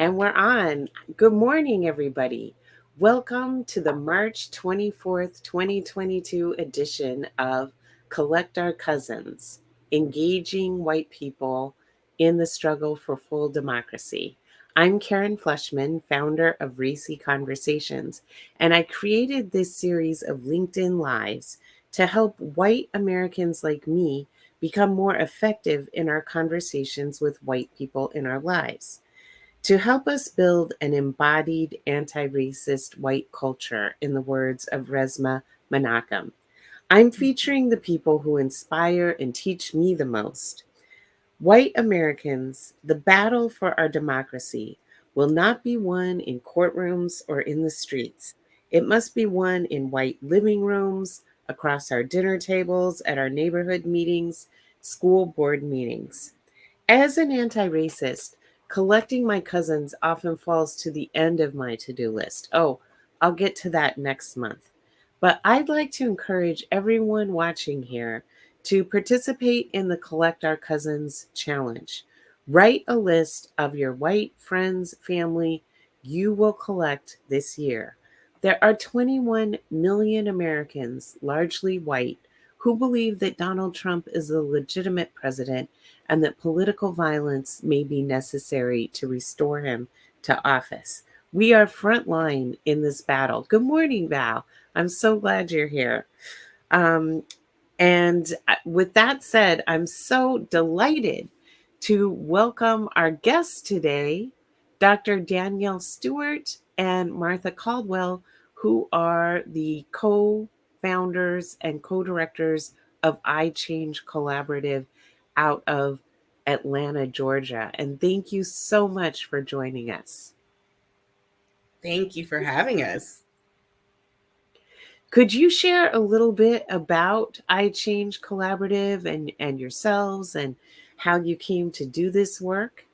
And we're on. Good morning, everybody. Welcome to the March 24th, 2022 edition of Collect Our Cousins, Engaging White People in the Struggle for Full Democracy. I'm Karen Fleshman, founder of Racy Conversations, and I created this series of LinkedIn Lives to help white Americans like me become more effective in our conversations with white people in our lives. To help us build an embodied anti racist white culture, in the words of Resma Menachem, I'm featuring the people who inspire and teach me the most. White Americans, the battle for our democracy will not be won in courtrooms or in the streets. It must be won in white living rooms, across our dinner tables, at our neighborhood meetings, school board meetings. As an anti racist, collecting my cousins often falls to the end of my to do list. Oh, I'll get to that next month. But I'd like to encourage everyone watching here to participate in the Collect Our Cousins challenge. Write a list of your white friends, family you will collect this year. There are 21 million Americans, largely white, who believe that Donald Trump is a legitimate president and that political violence may be necessary to restore him to office. We are frontline in this battle. Good morning, Val. I'm so glad you're here. Um, and with that said, I'm so delighted to welcome our guests today, Dr. Danielle Stewart and Martha Caldwell, who are the co founders and co directors of iChange Collaborative out of Atlanta, Georgia. And thank you so much for joining us. Thank you for having us. Could you share a little bit about iChange Collaborative and yourselves and how you came to do this work?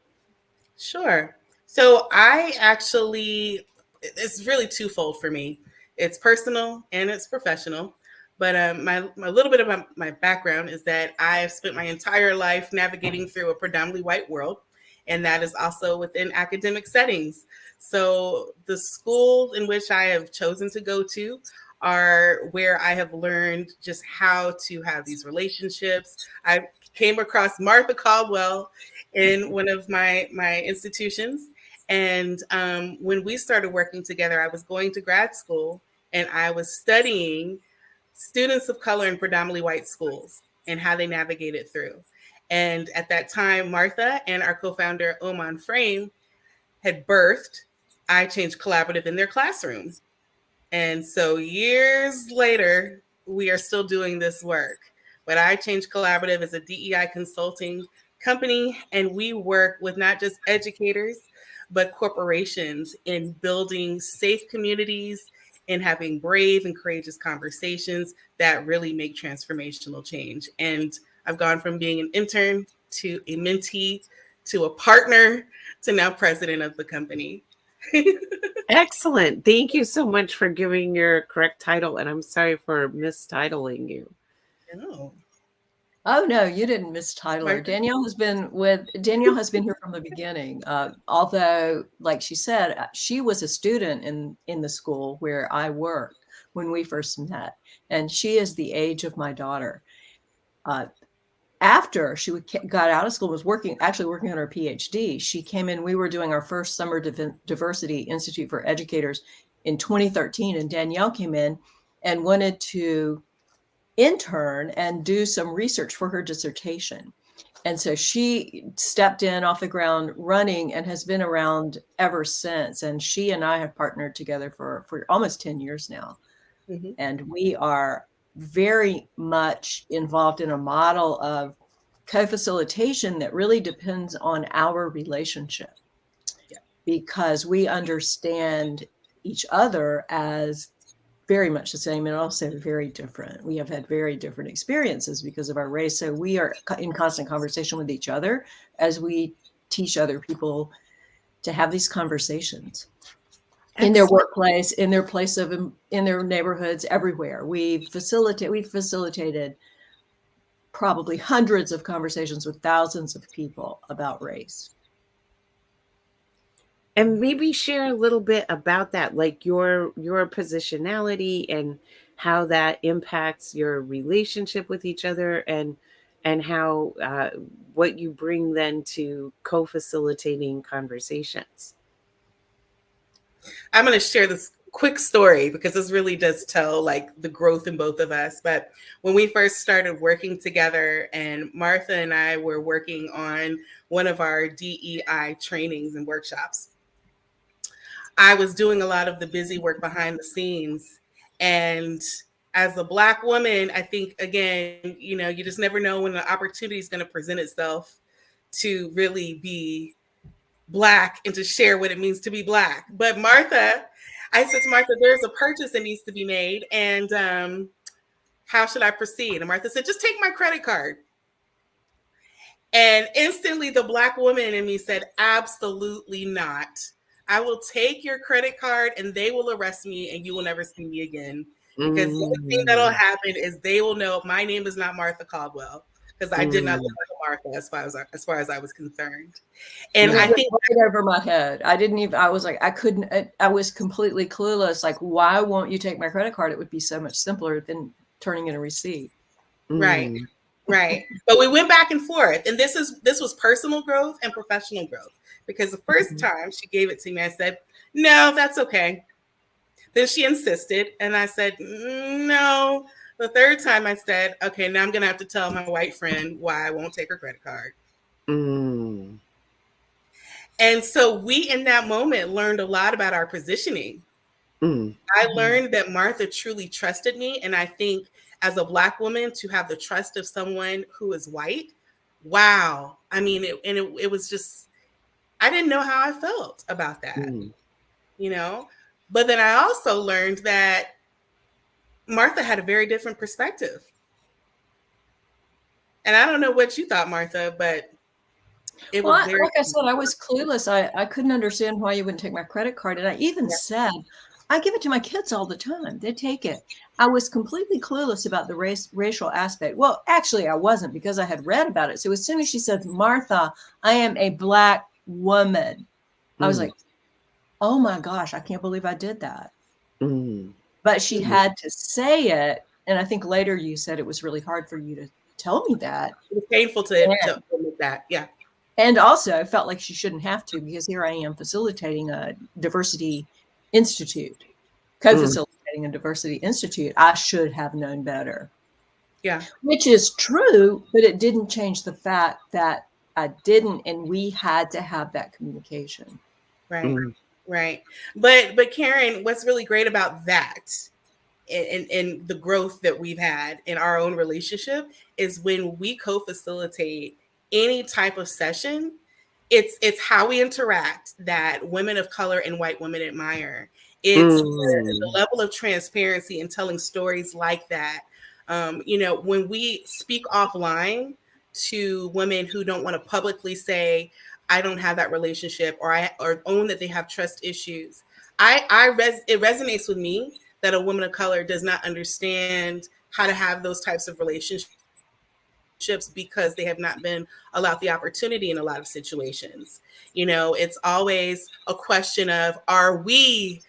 Sure. So I actually, it's really twofold for me. It's personal and it's professional. But my little bit of my background is that I've spent my entire life navigating through a predominantly white world, and that is also within academic settings. So the schools in which I have chosen to go to are where I have learned just how to have these relationships. I came across Martha Caldwell in one of my institutions. And when we started working together, I was going to grad school and I was studying students of color in predominantly white schools and how they navigated through. And at that time, Martha and our co-founder Oman Frame had birthed iChange Collaborative in their classroom. And so years later, we are still doing this work. But iChange Collaborative is a DEI consulting company, and we work with not just educators, but corporations in building safe communities and having brave and courageous conversations that really make transformational change. And I've gone from being an intern to a mentee to a partner to now president of the company. Excellent. Thank you so much for giving your correct title. And I'm sorry for mistitling you. Oh, Oh no, you didn't miss Tyler. Martha? Danielle has been here from the beginning. Although, like she said, she was a student in the school where I worked when we first met, and she is the age of my daughter. Uh, After got out of school, was actually working on her PhD. She came in. We were doing our first summer diversity institute for educators in 2013, and Danielle came in and wanted to intern and do some research for her dissertation. And so she stepped in off the ground running and has been around ever since. And she and I have partnered together for almost 10 years now. Mm-hmm. And we are very much involved in a model of co-facilitation that really depends on our relationship, Yeah. because we understand each other as very much the same and also very different. We have had very different experiences because of our race. So we are in constant conversation with each other as we teach other people to have these conversations in their Excellent. workplace, in their place of, in their neighborhoods, everywhere. We've facilitated probably hundreds of conversations with thousands of people about race. And maybe share a little bit about that, like your positionality and how that impacts your relationship with each other, and how what you bring then to co-facilitating conversations. I'm going to share this quick story because this really does tell like the growth in both of us. But when we first started working together, and Martha and I were working on one of our DEI trainings and workshops, I was doing a lot of the busy work behind the scenes. And as a Black woman, I think, again, you just never know when the opportunity is going to present itself to really be Black and to share what it means to be Black. But Martha, I said to Martha, there's a purchase that needs to be made. And how should I proceed? And Martha said, just take my credit card. And instantly the Black woman in me said, absolutely not. I will take your credit card and they will arrest me and you will never see me again. Because the only thing that'll Mm, happen is they will know my name is not Martha Caldwell, because I did not look mm, like a Martha as far as I was concerned. It And went I yeah. think right over my head. I didn't even, I was like, I couldn't, I was completely clueless. Like, why won't you take my credit card? It would be so much simpler than turning in a receipt. right, Mm, right. But we went back and forth. And this was personal growth and professional growth. Because the first mhm, time she gave it to me, I said, no, that's okay. Then she insisted, and I said, no. The third time I said, okay, now I'm going to have to tell my white friend why I won't take her credit card. mm, And so we, in that moment, learned a lot about our positioning. mm, I Mhm. learned that Martha truly trusted me. And I think as a Black woman, to have the trust of someone who is white, wow. I mean, it was just, I didn't know how I felt about that, mm, you know? But then I also learned that Martha had a very different perspective. And I don't know what you thought, Martha, but it Well, was very like I said, I was clueless. I couldn't understand why you wouldn't take my credit card. And I even yeah. said, I give it to my kids all the time. They take it. I was completely clueless about the racial aspect. Well, actually, I wasn't, because I had read about it. So as soon as she said, Martha, I am a Black woman, I was mm, like, oh my gosh, I can't believe I did that. mm. But she Yeah. had to say it. And I think later you said it was really hard for you to tell me that. It was painful to admit that. Yeah. And also, I felt like she shouldn't have to, because here I am facilitating a diversity institute, Mm, co-facilitating a diversity institute. I should have known better, Yeah. which is true, but it didn't change the fact that I didn't, and we had to have that communication. Right. mm, Right. But Karen, what's really great about that, and the growth that we've had in our own relationship, is when we co-facilitate any type of session, it's how we interact that women of color and white women admire. It's the mm, level of transparency and telling stories like that. When we speak offline to women who don't want to publicly say, I don't have that relationship, or own that they have trust issues, it resonates with me that a woman of color does not understand how to have those types of relationships because they have not been allowed the opportunity in a lot of situations. It's always a question of, are we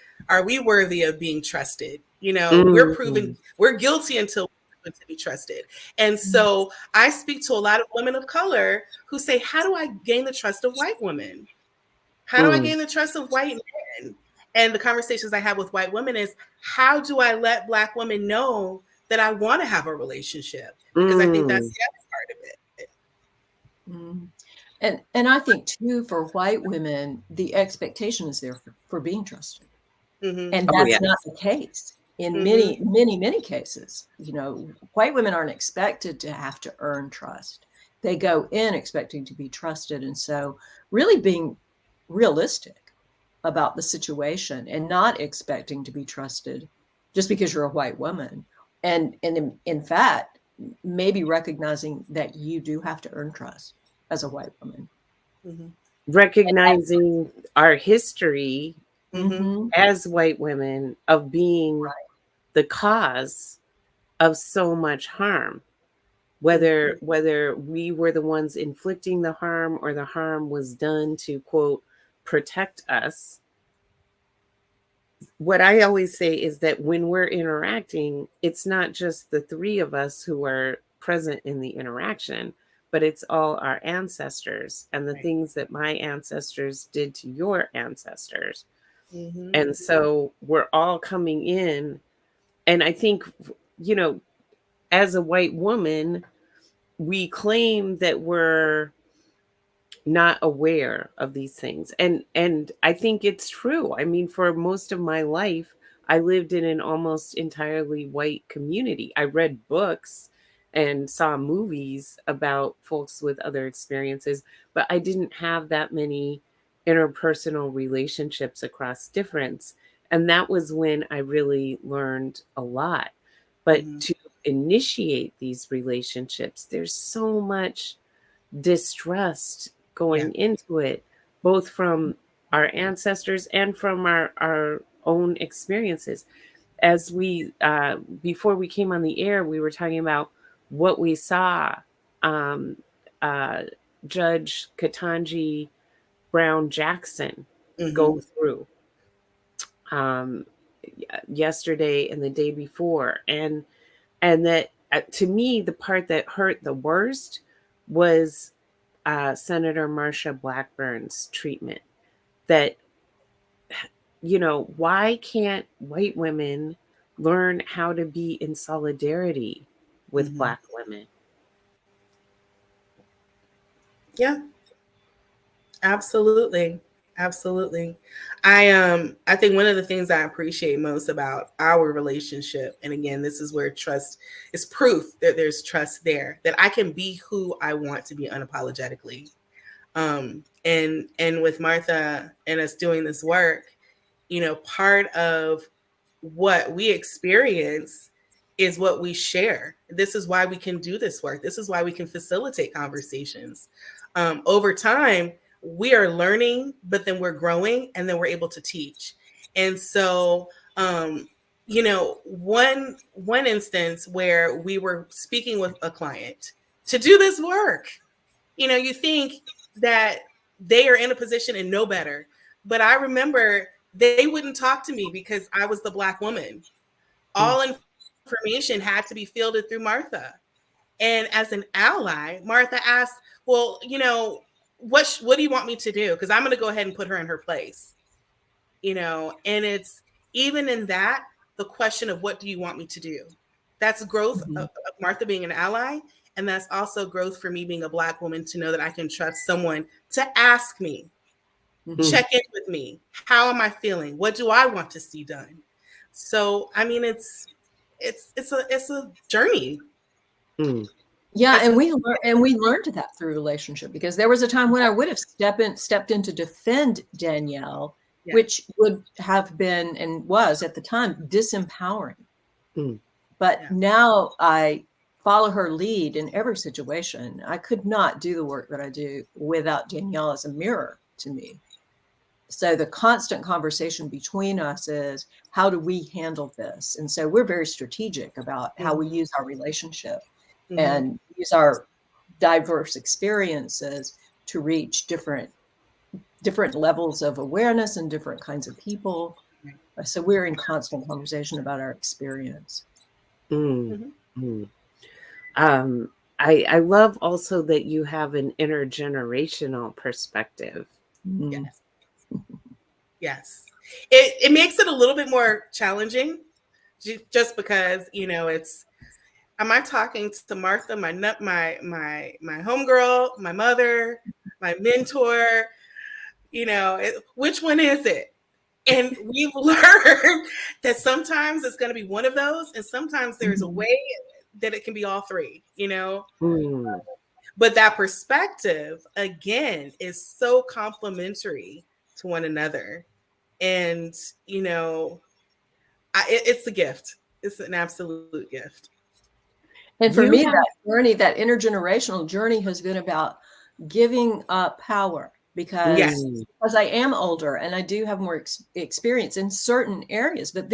worthy of being trusted? mm, We're guilty until we're to be trusted. And so I speak to a lot of women of color who say, how do I gain the trust of white women? How do I mm, gain the trust of white men? And the conversations I have with white women is, how do I let Black women know that I want to have a relationship? Because I think that's mm, the other part of it. Mm. And I think too, for white women, the expectation is there for being trusted. Mm-hmm. And oh that's yes. not the case in Mm-hmm. many, many, many cases. White women aren't expected to have to earn trust. They go in expecting to be trusted. And so really being realistic about the situation and not expecting to be trusted just because you're a white woman. And in fact, maybe recognizing that you do have to earn trust as a white woman. Mm-hmm. Recognizing our history Mm-hmm. Mm-hmm. as white women of being the cause of so much harm, Mm-hmm. whether we were the ones inflicting the harm or the harm was done to quote protect us. What I always say is that when we're interacting, it's not just the three of us who are present in the interaction, but it's all our ancestors and the Right. things that my ancestors did to your ancestors. Mm-hmm. And so we're all coming in. And I think, you know, as a white woman, we claim that we're not aware of these things, and I think it's true. I mean, for most of my life I lived in an almost entirely white community. I read books and saw movies about folks with other experiences, but I didn't have that many interpersonal relationships across difference, and that was when I really learned a lot. But Mm-hmm. to initiate these relationships, there's so much distrust Yeah. going into it, both from our ancestors and from our own experiences. As we, before we came on the air, we were talking about what we saw um, uh, Judge Ketanji Brown Jackson Mm-hmm. go through um, yesterday and the day before. And that, to me, the part that hurt the worst was Senator Marsha Blackburn's treatment. That, why can't white women learn how to be in solidarity with Mm-hmm. Black women? Yeah. Absolutely. Absolutely. I think one of the things I appreciate most about our relationship, and again, this is where trust is proof that there's trust there, that I can be who I want to be unapologetically. And with Martha and us doing this work, part of what we experience is what we share. This is why we can do this work. This is why we can facilitate conversations. Over time, we are learning, but then we're growing, and then we're able to teach. And so, one instance where we were speaking with a client to do this work, you think that they are in a position and know better. But I remember they wouldn't talk to me because I was the Black woman. Mm, All information had to be fielded through Martha. And as an ally, Martha asked, well, what do you want me to do? Because I'm going to go ahead and put her in her place. And it's even in that, the question of what do you want me to do? That's growth Mhm. of Martha being an ally. And that's also growth for me being a Black woman, to know that I can trust someone to ask me, Mhm. mm, check in with me. How am I feeling? What do I want to see done? So, I mean, it's a journey. mm, Yeah, That's and we learned that through relationship, because there was a time when I would have stepped in to defend Danielle, yeah. which would have been and was at the time disempowering. mm, But Yeah. now I follow her lead in every situation. I could not do the work that I do without Danielle as a mirror to me. So the constant conversation between us is, how do we handle this? And so we're very strategic about how we Mm-hmm. use our relationship Mm-hmm. and use our diverse experiences to reach different levels of awareness and different kinds of people. So we're in constant conversation about our experience. mm, Mm-hmm. mm. Um, I love also that you have an intergenerational perspective. Mm. Yes. Yes. It makes it a little bit more challenging, just because, it's, am I talking to Martha, my homegirl, my mother, my mentor? Which one is it? And we've learned that sometimes it's going to be one of those, and sometimes there's a Mhm. way that it can be all three. Mm, But that perspective, again, is so complementary to one another. And, you know, it's a gift. It's an absolute gift. And for you me, have, that journey, that intergenerational journey, has been about giving up power, because mm, I am older and I do have more experience in certain areas. But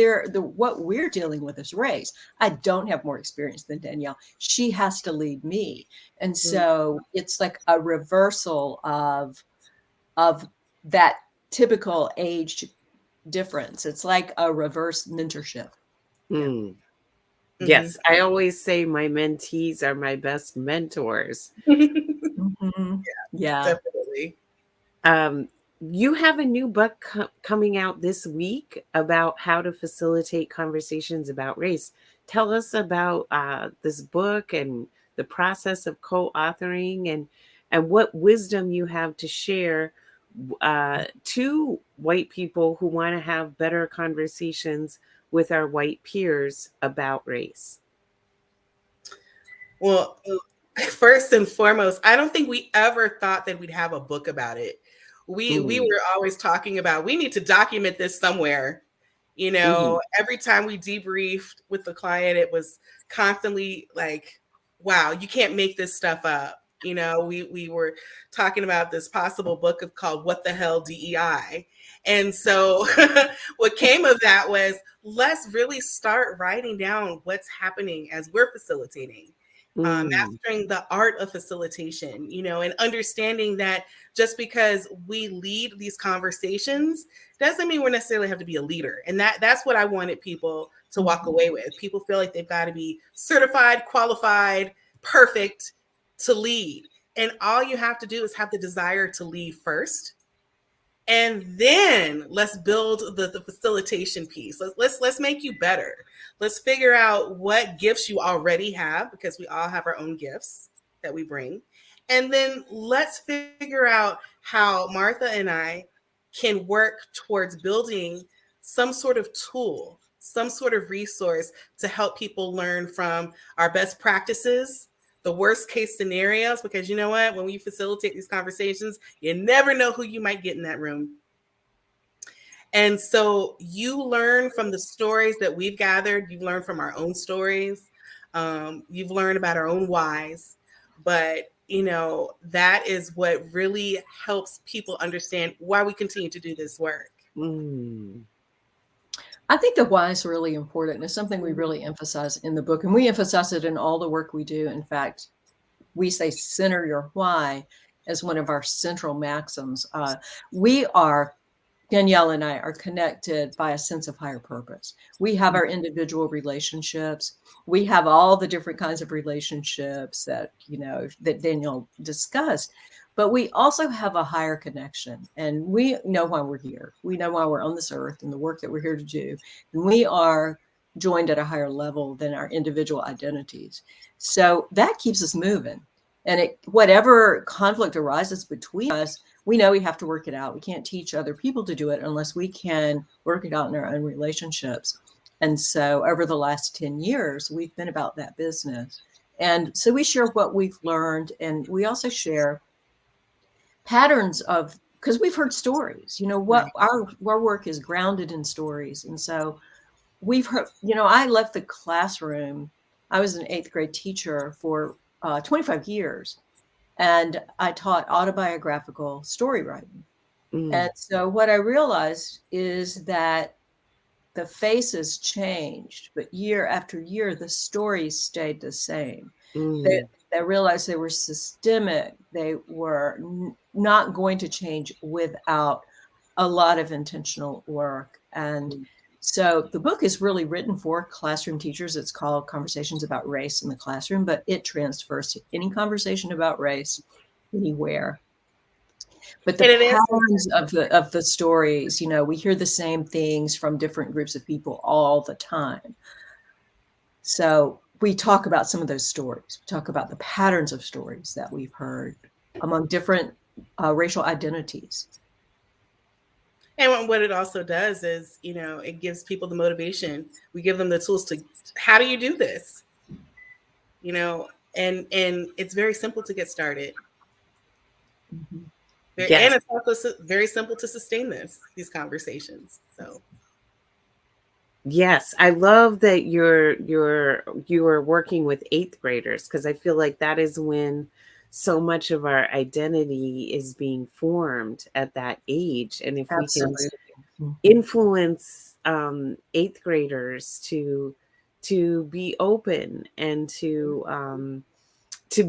what we're dealing with is race. I don't have more experience than Danielle. She has to lead me, and Mm, so it's like a reversal of that typical age difference. It's like a reverse mentorship. Yeah. Mm. Hmm. Yes, I always say my mentees are my best mentors. Mhm. Yeah. Definitely. Um, you have a new book coming out this week about how to facilitate conversations about race. Tell us about this book and the process of co-authoring, and what wisdom you have to share to white people who want to have better conversations with our white peers about race. Well, first and foremost, I don't think we ever thought that we'd have a book about it. We Mm, were always talking about we need to document this somewhere. mhm, Every time we debriefed with the client, it was constantly like, wow, you can't make this stuff up. We were talking about this possible book called What the Hell DEI. And so what came of that was let's really start writing down what's happening as we're facilitating, mm, mastering the art of facilitation, and understanding that just because we lead these conversations doesn't mean we necessarily have to be a leader. And that's what I wanted people to walk Mhm. away with. People feel like they've got to be certified, qualified, perfect to lead. And all you have to do is have the desire to lead first, and then let's build the facilitation piece. Let's make you better. Let's figure out what gifts you already have, because we all have our own gifts that we bring. And then let's figure out how Martha and I can work towards building some sort of tool, some sort of resource to help people learn from our best practices, the worst case scenarios, because you know what? When we facilitate these conversations, you never know who you might get in that room. And so you learn from the stories that we've gathered, you learn from our own stories, you've learned about our own whys. But, that is what really helps people understand why we continue to do this work. mm, I think the why is really important. It's something we really emphasize in the book, and we emphasize it in all the work we do. In fact, we say center your why as one of our central maxims. We are Danielle and I are connected by a sense of higher purpose. We have our individual relationships. We have all the different kinds of relationships that, that Danielle discussed, but we also have a higher connection, and we know why we're here. We know why we're on this earth and the work that we're here to do. And we are joined at a higher level than our individual identities. So that keeps us moving. And whatever conflict arises between us, we know we have to work it out. We can't teach other people to do it unless we can work it out in our own relationships. And so over the last 10 years, we've been about that business. And so we share what we've learned, and we also share patterns of, because we've heard stories, what Right. our work is grounded in stories. And so we've heard, I left the classroom. I was an eighth grade teacher for 25 years, and I taught autobiographical story writing. And mm, so what I realized is that the faces changed, but year after year, the stories stayed the same. They, mm, they realized they were systemic. They were not going to change without a lot of intentional work. And mm, so the book is really written for classroom teachers. It's called Conversations About Race in the Classroom, but it transfers to any conversation about race anywhere. But the And it is. patterns of the stories, we hear the same things from different groups of people all the time. So we talk about some of those stories. We talk about the patterns of stories that we've heard among different racial identities. And what it also does is, it gives people the motivation. We give them the tools to, how do you do this? And it's very simple to get started. Mhm. And yes. it's also very simple to sustain these conversations. So Yes, I love that you are working with eighth graders, because I feel like that is when so much of our identity is being formed at that age. And if we can Absolutely. Mhm. influence eighth graders to be open and to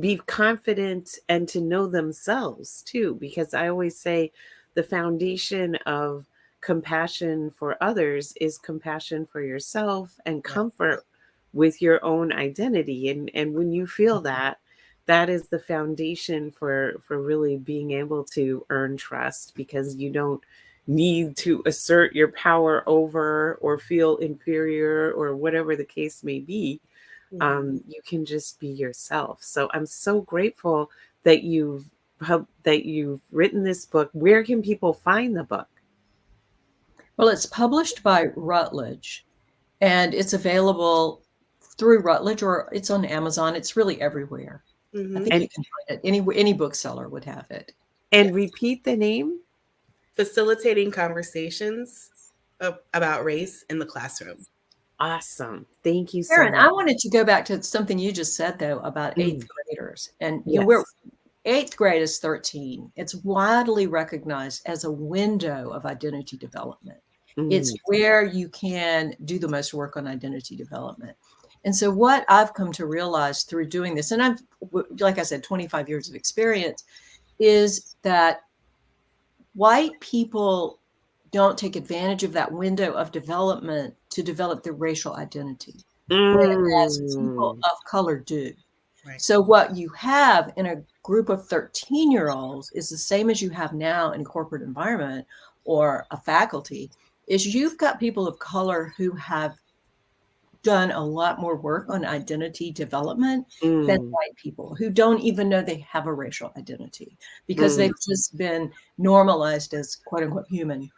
be confident and to know themselves too, because I always say the foundation of compassion for others is compassion for yourself and Yeah. comfort with your own identity. And when you feel that, that is the foundation for really being able to earn trust, because you don't need to assert your power over or feel inferior or whatever the case may be. You can just be yourself. So I'm so grateful that you've written this book. Where can people find the book? Well, it's published by Routledge, and it's available through Routledge, or it's on Amazon. It's really everywhere. I think Mm-hmm. you And can find it. Any bookseller would have it. and Yes. repeat the name. Facilitating conversations about race in the classroom. Awesome. Thank you so Karen, I much. wanted to go back to something you just said, though, about eighth Mm, graders. And, we're yes. eighth grade is 13. It's widely recognized as a window of identity development. It's Mm, where you can do the most work on identity development. And so, what I've come to realize through doing this, and I've, like I said, 25 years of experience, is that white people don't take advantage of that window of development to develop their racial identity, whereas people mm, of color do. Right. So what you have in a group of 13-year-olds is the same as you have now in a corporate environment or a faculty, is you've got people of color who have done a lot more work on identity development than mm, white people who don't even know they have a racial identity because mm, they've just been normalized as quote unquote human.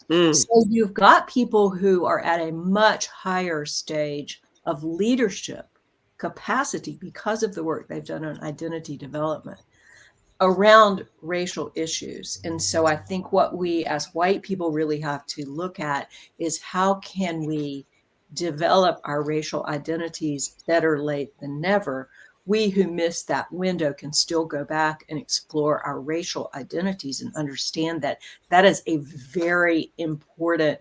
mm, So you've got people who are at a much higher stage of leadership capacity because of the work they've done on identity development around racial issues. And so I think what we as white people really have to look at is how can we develop our racial identities better late than never. We who missed that window can still go back and explore our racial identities and understand that that is a very important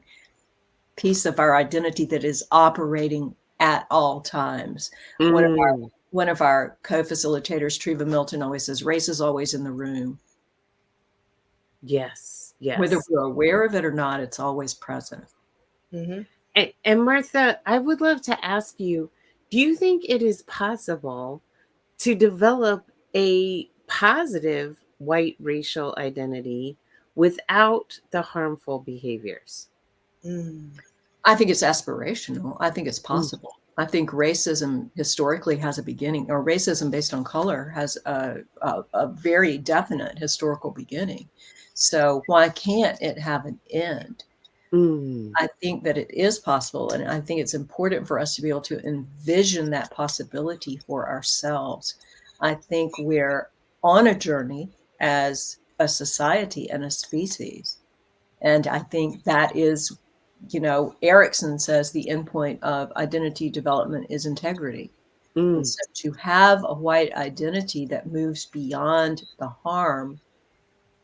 piece of our identity that is operating at all times. One of our mm. one of our co-facilitators, Treva Milton, always says, race is always in the room. Yes, Whether yes. we're aware of it or not, it's always present. Mm-hmm. And Martha, I would love to ask you, do you think it is possible to develop a positive white racial identity without the harmful behaviors? Mm. I think it's aspirational. I think it's Mm, possible. I think racism historically has a beginning, or racism based on color has a very definite historical beginning. So why can't it have an end? mm, I think that it is possible, and I think it's important for us to be able to envision that possibility for ourselves. I think we're on a journey as a society and a species, and I think that is, Erickson says the endpoint of identity development is integrity. And mm, so to have a white identity that moves beyond the harm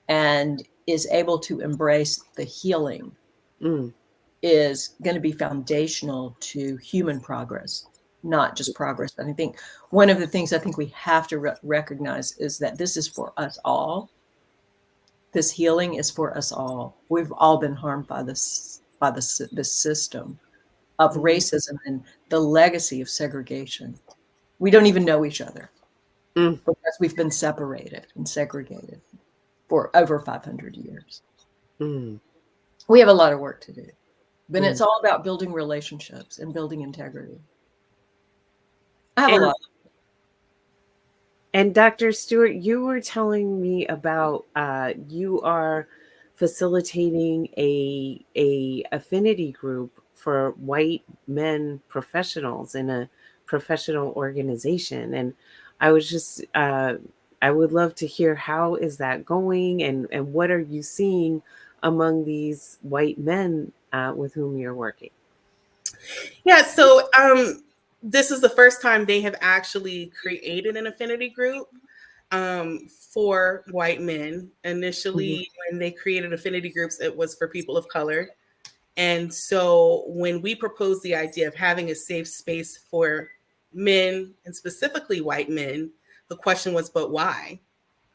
and is able to embrace the healing mm, is going to be foundational to human progress, not just progress. But I think one of the things I think we have to recognize is that this is for us all. This healing is for us all. We've all been harmed by this system of Mm-hmm. racism and the legacy of segregation. We don't even know each other mm, because we've been separated and segregated for over 500 years. mm, We have a lot of work to do, but mm. it's all about building relationships and building integrity. I have a And lot. and Dr. Stewart, you were telling me about you are facilitating a affinity group for white men professionals in a professional organization, and I was just I would love to hear how is that going, and what are you seeing among these white men with whom you're working? Yeah, so this is the first time they have actually created an affinity group for white men. Mhm. Initially, when they created affinity groups, it was for people of color. And so when we proposed the idea of having a safe space for men, and specifically white men, the question was, but why?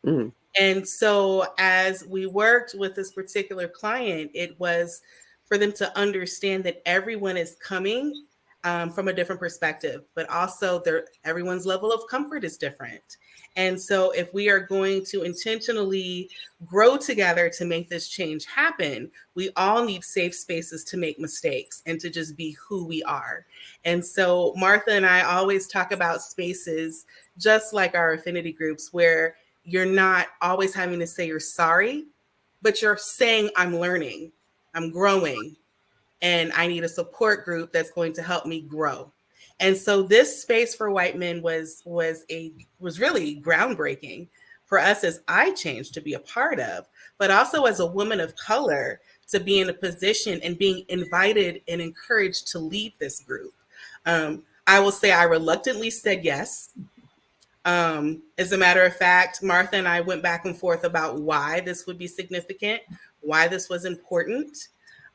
Mm, And so as we worked with this particular client, it was for them to understand that everyone is coming from a different perspective, but also everyone's level of comfort is different. And so if we are going to intentionally grow together to make this change happen, we all need safe spaces to make mistakes and to just be who we are. And so Martha and I always talk about spaces just like our affinity groups where you're not always having to say you're sorry, but you're saying, I'm learning, I'm growing, and I need a support group that's going to help me grow. And so this space for white men was really groundbreaking for us as iChange to be a part of, but also as a woman of color to be in a position and being invited and encouraged to lead this group. I will say I reluctantly said yes. As a matter of fact, Martha and I went back and forth about why this would be significant, why this was important.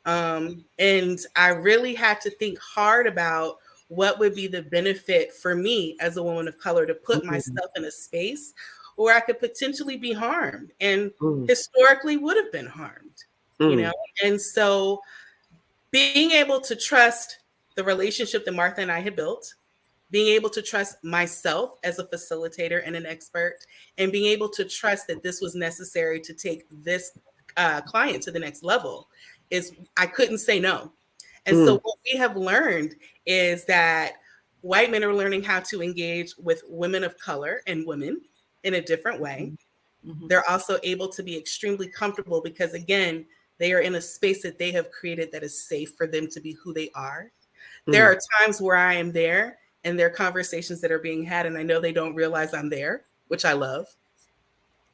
And I really had to think hard about what would be the benefit for me as a woman of color to put Mm, myself in a space where I could potentially be harmed and mm, historically would have been harmed, you mm, know? And so being able to trust the relationship that Martha and I had built, being able to trust myself as a facilitator and an expert, and being able to trust that this was necessary to take this client to the next level is I couldn't say no. And so mm, what we have learned is that white men are learning how to engage with women of color and women in a different way. Mhm. They're also able to be extremely comfortable because, again, they are in a space that they have created that is safe for them to be who they are. There mm, are times where I am there and there are conversations that are being had, and I know they don't realize I'm there, which I love,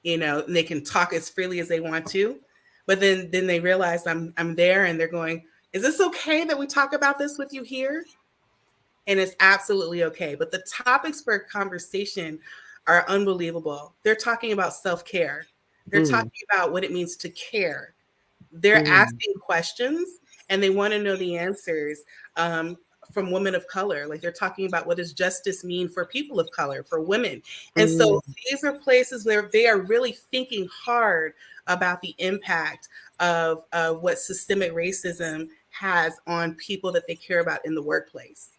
and they can talk as freely as they want to. But then they realize I'm there and they're going, is this okay that we talk about this with you here? And it's absolutely okay. But the topics for conversation are unbelievable. They're talking about self-care. They're mm, talking about what it means to care. They're mm, asking questions and they want to know the answers um, from women of color. Like they're talking about what does justice mean for people of color, for women. And so mm, these are places where they are really thinking hard about the impact of what systemic racism has on people that they care about in the workplace.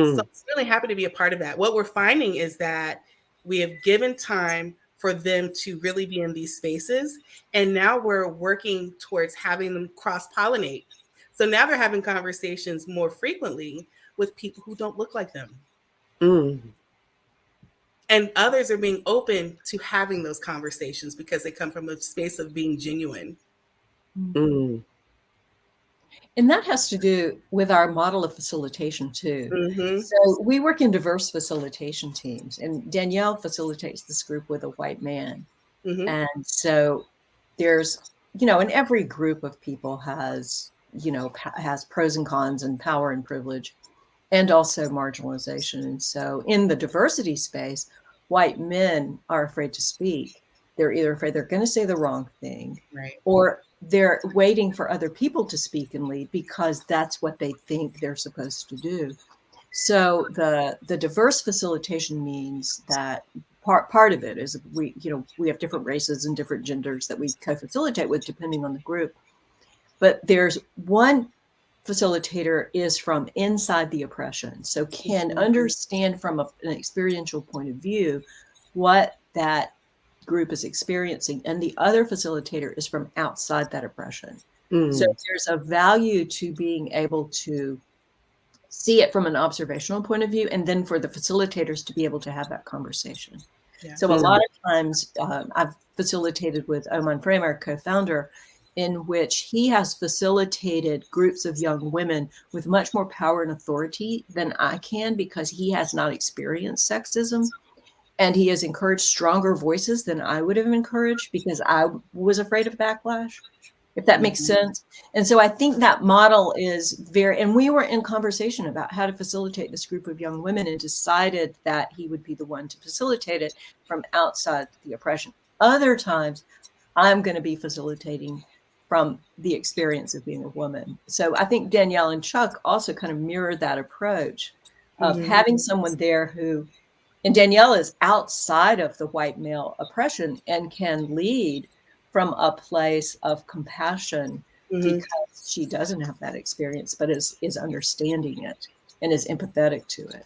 So mm, I'm really happy to be a part of that. What we're finding is that we have given time for them to really be in these spaces. And now we're working towards having them cross pollinate. So now they're having conversations more frequently with people who don't look like them. mm, And others are being open to having those conversations because they come from a space of being genuine. mm, And that has to do with our model of facilitation too. Mm-hmm. So we work in diverse facilitation teams, and Danielle facilitates this group with a white man. Mm-hmm. And so there's, and every group of people has, has pros and cons and power and privilege and also marginalization. And so in the diversity space, white men are afraid to speak. They're either afraid they're going to say the wrong thing, Right. or they're waiting for other people to speak and lead because that's what they think they're supposed to do. So the diverse facilitation means that part of it is we have different races and different genders that we co-facilitate with depending on the group. But there's one facilitator is from inside the oppression, so can Mm-hmm. understand from an experiential point of view what that group is experiencing, and the other facilitator is from outside that oppression. So mm, there's a value to being able to see it from an observational point of view, and then for the facilitators to be able to have that conversation. Yeah. So a mm, lot of times I've facilitated with Oman Frame, our co-founder, in which he has facilitated groups of young women with much more power and authority than I can because he has not experienced sexism. And he has encouraged stronger voices than I would have encouraged because I was afraid of backlash, if that makes Mm-hmm. sense. And so I think that model is very, and we were in conversation about how to facilitate this group of young women and decided that he would be the one to facilitate it from outside the oppression. Other times, I'm going to be facilitating from the experience of being a woman. So I think Danielle and Chuck also kind of mirror that approach of Mm-hmm. having someone there who And Danielle is outside of the white male oppression and can lead from a place of compassion Mm-hmm. because she doesn't have that experience, but is understanding it and is empathetic to it.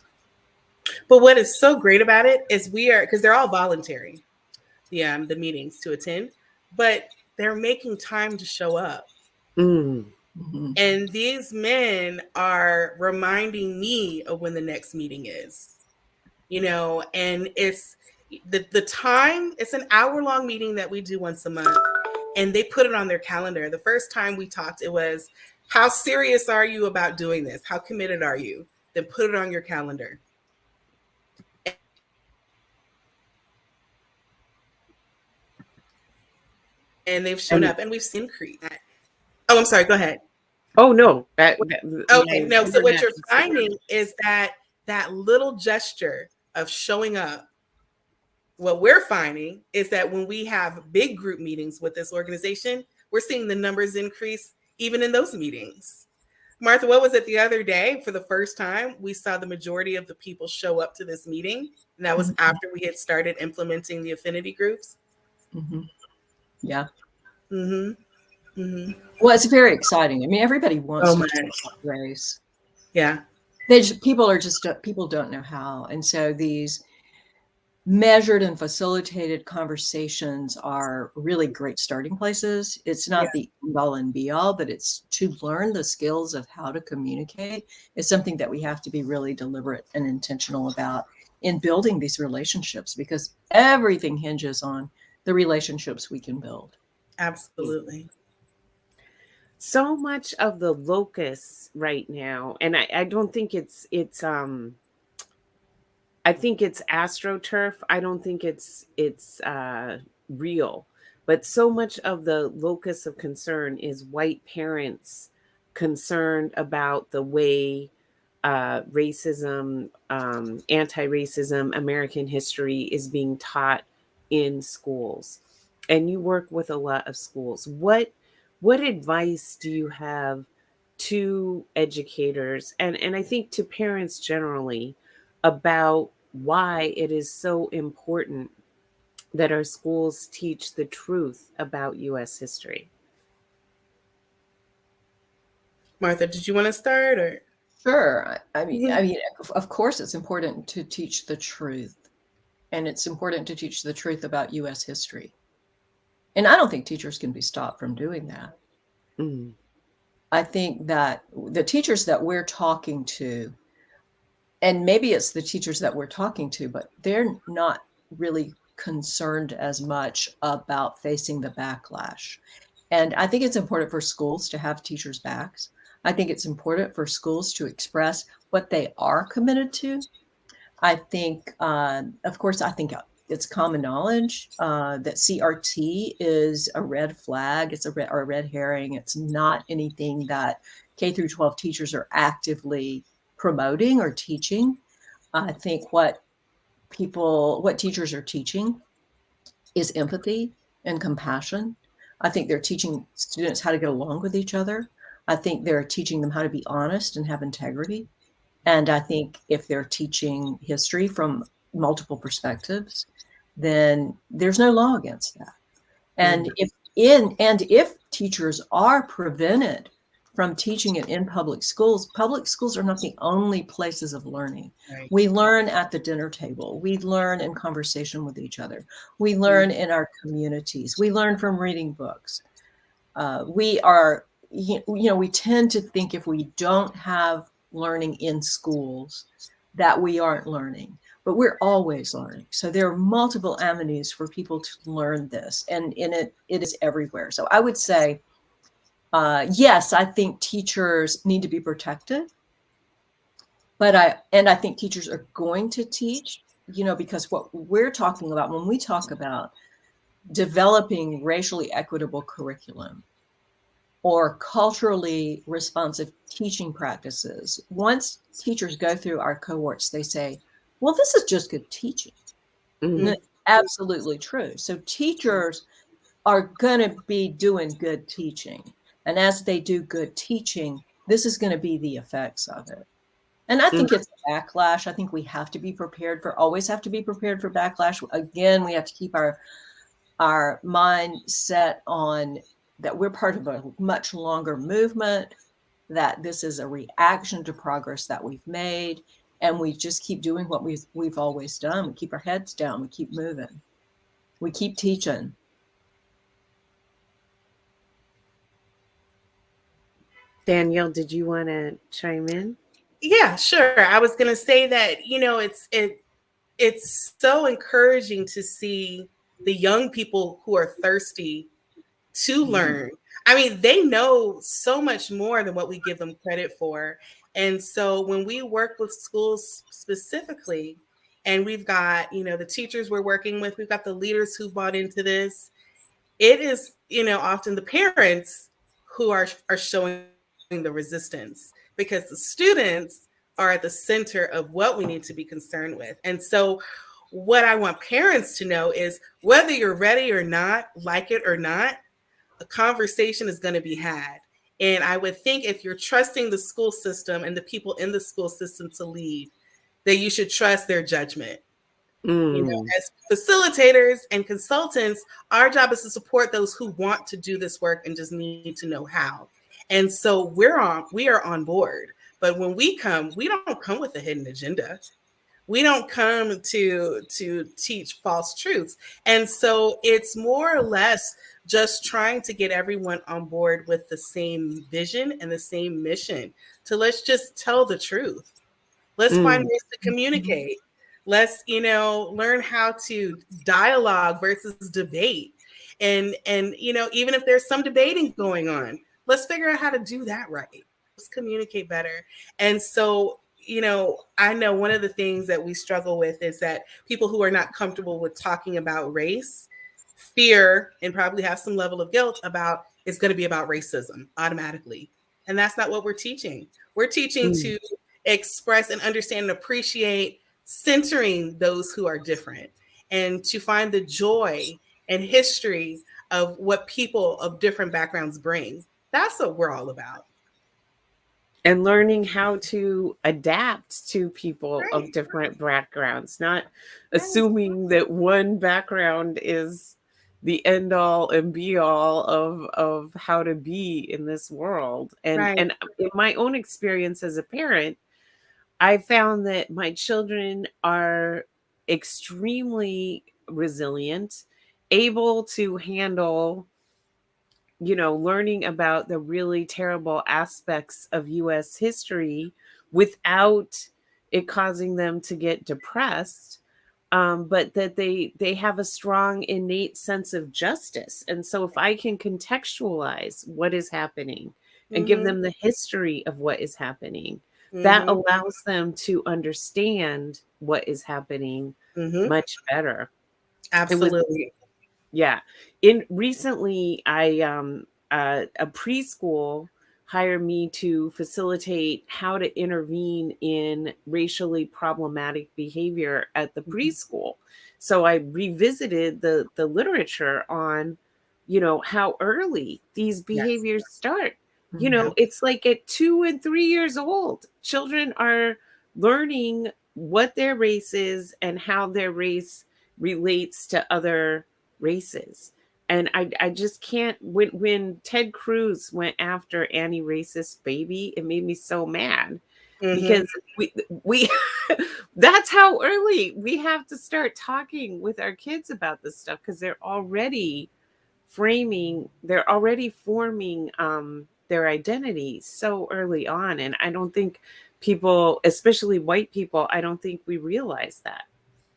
But what is so great about it is we are, because they're all voluntary, the meetings to attend, but they're making time to show up. Mm. Mm-hmm. And these men are reminding me of when the next meeting is, and it's the time, it's an hour-long meeting that we do once a month, and they put it on their calendar. The first time we talked, it was, how serious are you about doing this? How committed are you? Then put it on your calendar. And they've shown And up, and we've seen increase. Oh, I'm sorry. Go ahead. oh no, Okay. my No. So what internet you're just finding is that little gesture of showing up. What we're finding is that when we have big group meetings with this organization, we're seeing the numbers increase even in those meetings. Martha, what was it the other day? For the first time, we saw the majority of the people show up to this meeting, and that was Mm-hmm. after we had started implementing the affinity groups. Mm-hmm. Yeah. Mm-hmm. Mm-hmm. Well, it's very exciting. I mean, everybody wants Oh to my. talk about race. Yeah. People don't know how. And so these measured and facilitated conversations are really great starting places. It's Yeah. not the end all and be all, but it's to learn the skills of how to communicate is something that we have to be really deliberate and intentional about in building these relationships, because everything hinges on the relationships we can build. Absolutely. so much of the locus right now, and I don't think it's I think it's astroturf. I don't think it's real. But so much of the locus of concern is white parents concerned about the way racism, anti-racism, American history is being taught in schools. And you work with a lot of schools. What advice do you have to educators and I think to parents generally about why it is so important that our schools teach the truth about US history? Martha, did you want to start or? Sure. I mean, Mhm. I mean, of course, it's important to teach the truth, and it's important to teach the truth about U.S. history. And I don't think teachers can be stopped from doing that. Mm. I think that the teachers that we're talking to, and maybe it's the teachers that we're talking to, but they're not really concerned as much about facing the backlash. And I think it's important for schools to have teachers' backs. I think it's important for schools to express what they are committed to. I think, of course, I think it's common knowledge that CRT is a red flag. It's or a red herring. It's not anything that K through 12 teachers are actively promoting or teaching. I think what teachers are teaching is empathy and compassion. I think they're teaching students how to get along with each other. I think they're teaching them how to be honest and have integrity. And I think if they're teaching history from multiple perspectives, then there's no law against that. Mm. And if teachers are prevented from teaching it in public schools are not the only places of learning. Right. We learn at the dinner table. We learn in conversation with each other. We learn in our communities. We learn from reading books. We tend to think if we don't have learning in schools that we aren't learning, but we're always learning. So there are multiple avenues for people to learn this, and it is everywhere. So I would say, yes, I think teachers need to be protected, but I think teachers are going to teach, because what we're talking about when we talk about developing racially equitable curriculum or culturally responsive teaching practices. Once teachers go through our cohorts, they say, well, this is just good teaching. And Mhm. that's absolutely true. So teachers are going to be doing good teaching. And as they do good teaching, this is going to be the effects of it. And I Mm. think it's a backlash. I think we have to be prepared for, always have to be prepared for backlash. Again, we have to keep our mind set on that we're part of a much longer movement, that this is a reaction to progress that we've made, and we just keep doing what we've always done. We keep our heads down, we keep moving, we keep teaching. Danielle, did you want to chime in? Yeah, sure. I was going to say that, it's so encouraging to see the young people who are thirsty to learn. I mean, they know so much more than what we give them credit for. And so when we work with schools specifically, and we've got, the teachers we're working with, we've got the leaders who've bought into this, it is, often the parents who are showing the resistance, because the students are at the center of what we need to be concerned with. And so what I want parents to know is, whether you're ready or not, like it or not, a conversation is going to be had. And I would think, if you're trusting the school system and the people in the school system to lead, that you should trust their judgment. Mm. As facilitators and consultants, our job is to support those who want to do this work and just need to know how. And so we are on board. But when we don't come with a hidden agenda. We don't come to teach false truths. And so it's more or less just trying to get everyone on board with the same vision and the same mission, to let's just tell the truth. Let's find Mm. ways to communicate. Let's, learn how to dialogue versus debate. And even if there's some debating going on, let's figure out how to do that right. Let's communicate better. And so, I know one of the things that we struggle with is that people who are not comfortable with talking about race fear and probably have some level of guilt about, it's going to be about racism automatically. And that's not what we're teaching. We're teaching Mm. to express and understand and appreciate centering those who are different, and to find the joy and history of what people of different backgrounds bring. That's what we're all about. And learning how to adapt to people of Right. different backgrounds, not Right. assuming that one background is the end all and be all of how to be in this world. Right. And in my own experience as a parent, I found that my children are extremely resilient, able to handle, learning about the really terrible aspects of US history without it causing them to get depressed. But that they have a strong innate sense of justice. And so if I can contextualize what is happening and give Mm-hmm. them the history of what is happening, that Mm-hmm. allows them to understand what is happening Mm-hmm. much better. It was Absolutely. yeah. In recently, a preschool hired me to facilitate how to intervene in racially problematic behavior at the Mm-hmm. preschool. So I revisited the literature on, how early these Yes. behaviors start. Mhm. It's like at 2 and 3 years old, children are learning what their race is and how their race relates to other races. And I just can't, when Ted Cruz went after anti-racist baby, it made me so mad Mm-hmm. because we that's how early we have to start talking with our kids about this stuff, because they're already forming their identity so early on. And I don't think people, especially white people, I don't think we realize that.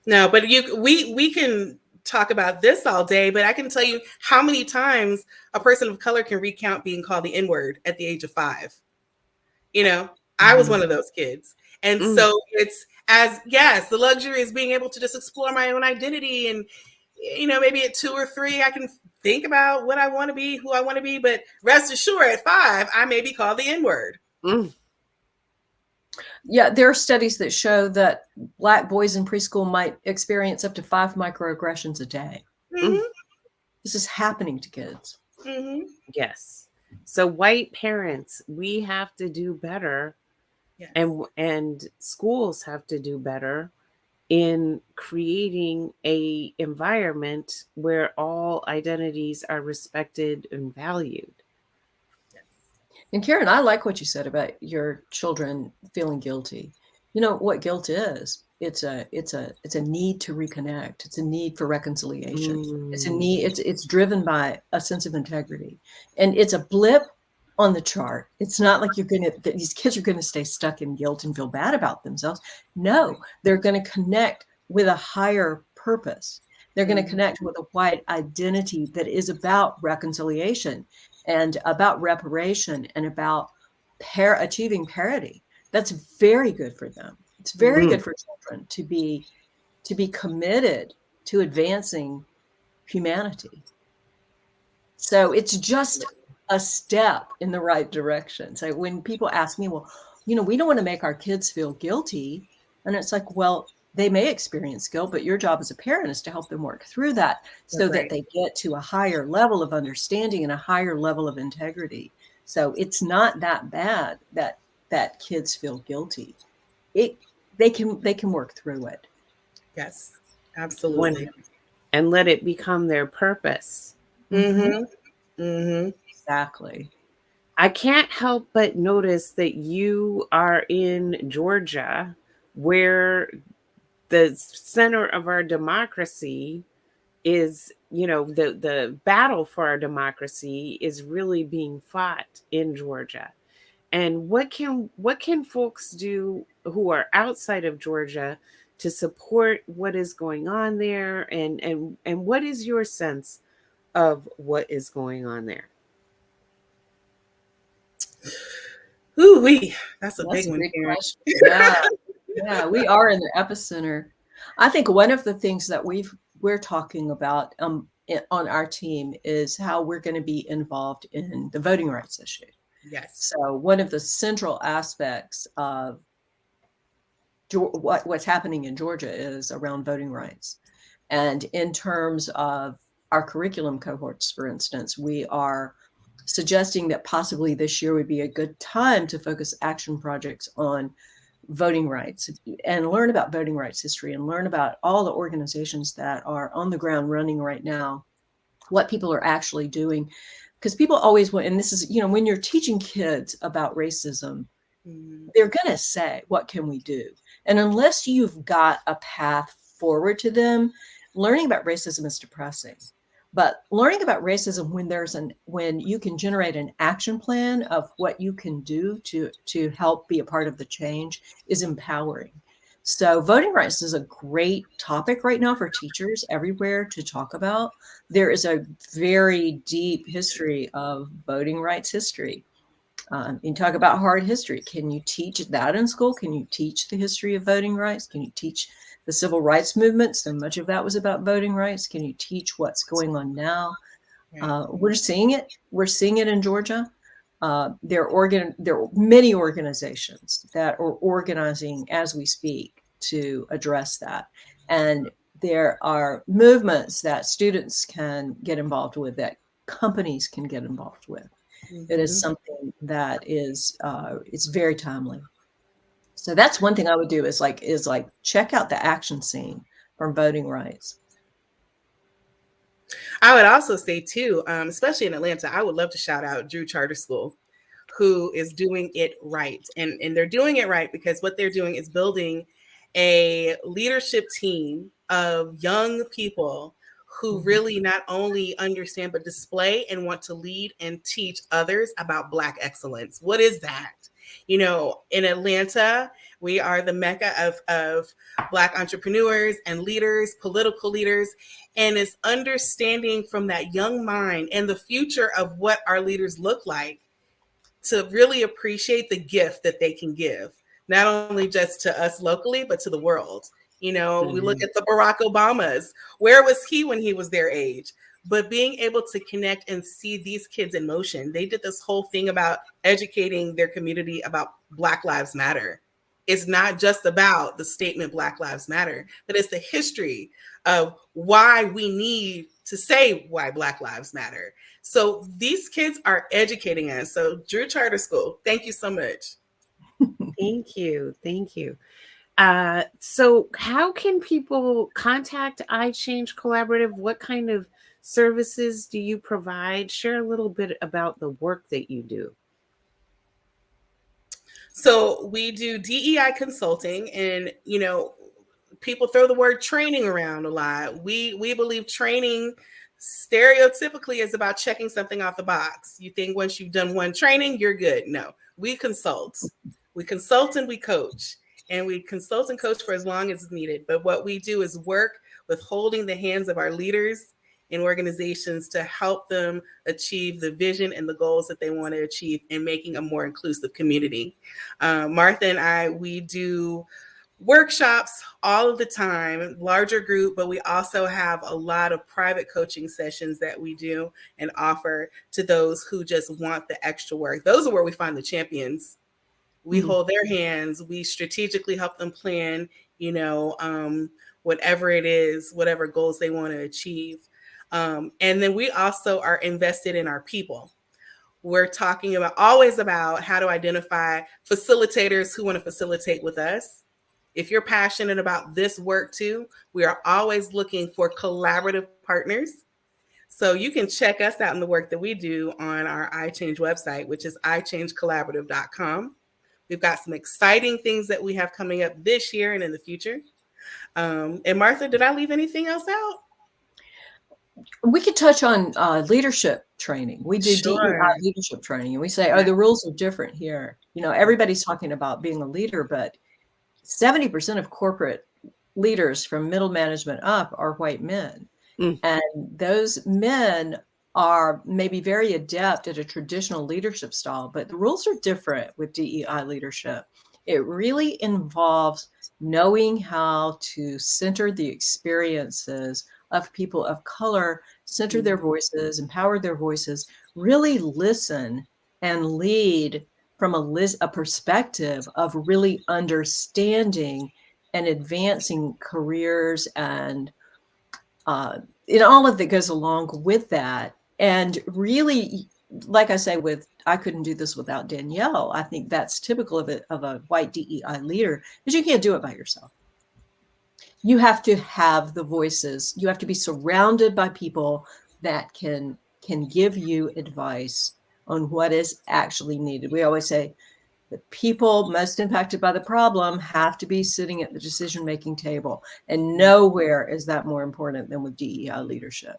No, but we can talk about this all day, but I can tell you how many times a person of color can recount being called the N-word at the age of 5. You know, I was Mhm. one of those kids. And Mm, so it's, as yes, the luxury is being able to just explore my own identity, and maybe at 2 or 3 I can think about what I want to be, who I want to be, but rest assured at 5 I may be called the N-word. mm, Yeah, there are studies that show that Black boys in preschool might experience up to 5 microaggressions a day. mm. Mhm. This is happening to kids. Mhm. Yes. So white parents, we have to do better Yes. and schools have to do better in creating a environment where all identities are respected and valued. Yes. And Karen, I like what you said about your children feeling guilty. You know what guilt is? It's a need to reconnect. It's a need for reconciliation. It's a Mm, need. It's driven by a sense of integrity, and it's a blip on the chart. It's not like these kids are gonna stay stuck in guilt and feel bad about themselves. No, they're gonna connect with a higher purpose. They're gonna Mhm. connect with a white identity that is about reconciliation and about reparation and about achieving parity. That's very good for them. It's very mm, good for children to be committed to advancing humanity. So it's just a step in the right direction. So when people ask me, well, we don't want to make our kids feel guilty. And it's like, well, they may experience guilt, but your job as a parent is to help them work through that so That's that right. they get to a higher level of understanding and a higher level of integrity. So it's not that bad that kids feel guilty. It they can work through it. Yes. one, Absolutely. and let it become their purpose. Mm-hmm. Mhm. Mhm. Exactly. I can't help but notice that you are in Georgia, where the center of our democracy is, the battle for our democracy is really being fought in Georgia. And what can folks do who are outside of Georgia to support what is going on there, and what is your sense of what is going on there? Ooh wee. That's a big That's a one, big Karen. question. Yeah. Yeah, we are in the epicenter. I think one of the things that we're talking about on our team is how we're going to be involved in the voting rights issue. Yes. So one of the central aspects of what's happening in Georgia is around voting rights. And in terms of our curriculum cohorts, for instance, we are suggesting that possibly this year would be a good time to focus action projects on voting rights and learn about voting rights history and learn about all the organizations that are on the ground running right now, what people are actually doing. Because people always want, and this is, when you're teaching kids about racism, Mhm. they're going to say, what can we do? And unless you've got a path forward to them, learning about racism is depressing. But learning about racism when you can generate an action plan of what you can do to help be a part of the change is empowering. So voting rights is a great topic right now for teachers everywhere to talk about. There is a very deep history of voting rights history. You talk about hard history. Can you teach that in school? Can you teach the history of voting rights? Can you teach the civil rights movement? So much of that was about voting rights. Can you teach what's going on now? Right. We're seeing it. We're seeing it in Georgia. There are many organizations that are organizing as we speak to address that. And there are movements that students can get involved with, that companies can get involved with. It is Mhm. something that is it's very timely. So that's one thing I would do is check out the action scene from voting rights. I would also say too, especially in Atlanta, I would love to shout out Drew Charter School, who is doing it right. And they're doing it right because what they're doing is building a leadership team of young people who Mhm. really not only understand but display and want to lead and teach others about Black excellence. What is that? In Atlanta, we are the mecca of Black entrepreneurs and leaders, political leaders, and it's understanding from that young mind and the future of what our leaders look like to really appreciate the gift that they can give, not only just to us locally, but to the world. We look Mhm. at the Barack Obamas. Where was he when he was their age? But being able to connect and see these kids in motion, they did this whole thing about educating their community about Black Lives Matter. It's not just about the statement Black Lives Matter, but it's the history of why we need to say why Black Lives Matter. So these kids are educating us. So Drew Charter School, thank you so much. Thank you. Thank you. So how can people contact iChange Collaborative? What kind of services do you provide? Share a little bit about the work that you do. So we do DEI consulting, and people throw the word training around a lot. We believe training stereotypically is about checking something off the box. You think once you've done one training, you're good. No, we consult. We consult and we coach. And we consult and coach for as long as needed. But what we do is work with holding the hands of our leaders in organizations to help them achieve the vision and the goals that they want to achieve in making a more inclusive community. Martha and I, we do workshops all of the time, larger group, but we also have a lot of private coaching sessions that we do and offer to those who just want the extra work. Those are where we find the champions. We hold their hands, we strategically help them plan, whatever it is, whatever goals they want to achieve. And then we also are invested in our people. We're talking always about how to identify facilitators who want to facilitate with us. If you're passionate about this work too, we are always looking for collaborative partners. So you can check us out in the work that we do on our iChange website, which is ichangecollaborative.com. We've got some exciting things that we have coming up this year and in the future. And Martha, did I leave anything else out? We could touch on leadership training. We do Sure. DEI leadership training, and we say, the rules are different here. Everybody's talking about being a leader, but 70% of corporate leaders from middle management up are white men. And those men are maybe very adept at a traditional leadership style, but the rules are different with DEI leadership. It really involves knowing how to center the experiences of people of color, center their voices, empower their voices, really listen and lead from a perspective of really understanding and advancing careers and all of that goes along with that. And really, like I say, I couldn't do this without Danielle. I think that's typical of a white DEI leader, because you can't do it by yourself. You have to have the voices. You have to be surrounded by people that can give you advice on what is actually needed. We always say the people most impacted by the problem have to be sitting at the decision-making table. And nowhere is that more important than with DEI leadership.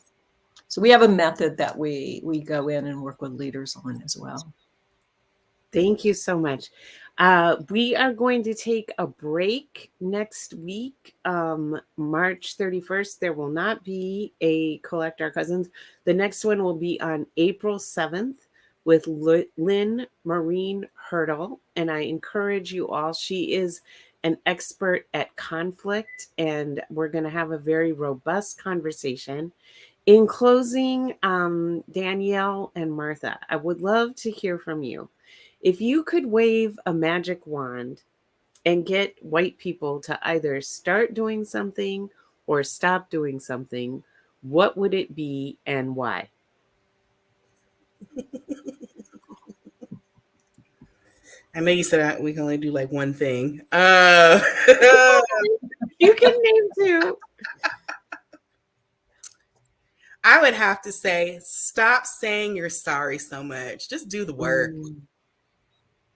So we have a method that we go in and work with leaders on as well. Thank you so much. We are going to take a break next week, March 31st. There will not be a Collect Our Cousins. The next one will be on April 7th with Lynn Marine Hurdle. And I encourage you all. She is an expert at conflict, and we're going to have a very robust conversation. In closing, Danielle and Martha, I would love to hear from you. If you could wave a magic wand and get white people to either start doing something or stop doing something, what would it be and why? I know you said we can only do like one thing. You can name two. I would have to say, stop saying you're sorry so much. Just do the work.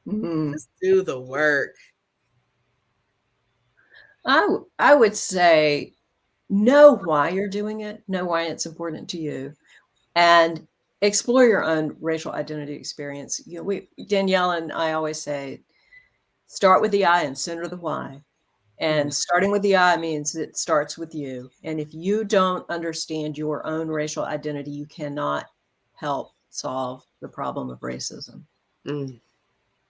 Just do the work. I would say know why you're doing it, know why it's important to you, and explore your own racial identity experience. Danielle and I always say, start with the I and center the why. And starting with the I means it starts with you. And if you don't understand your own racial identity, you cannot help solve the problem of racism.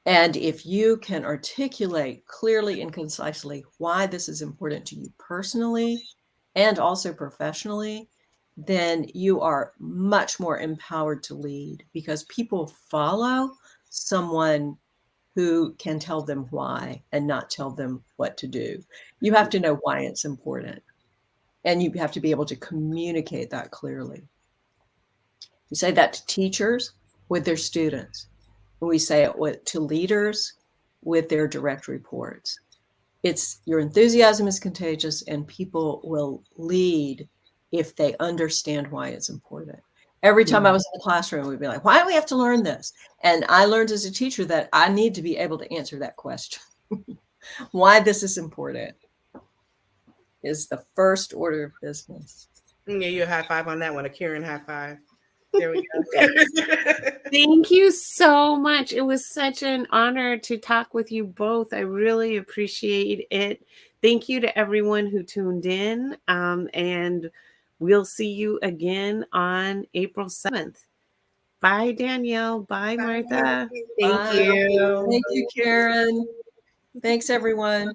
And if you can articulate clearly and concisely why this is important to you personally and also professionally, then you are much more empowered to lead, because people follow someone who can tell them why and not tell them what to do. You have to know why it's important, and you have to be able to communicate that clearly. We say that to teachers with their students. We say it to leaders with their direct reports. It's your enthusiasm is contagious, and people will lead if they understand why it's important. Every time I was in the classroom, we'd be like, why do we have to learn this? And I learned as a teacher that I need to be able to answer that question. Why this is important is the first order of business. Yeah, you a high five on that one, a Karen high five. There we go. Yes. Thank you so much. It was such an honor to talk with you both. I really appreciate it. Thank you to everyone who tuned in. And we'll see you again on April 7th. Bye, Danielle. Bye, Bye. Martha. Thank Bye. you. Thank you, Karen. Thanks, everyone.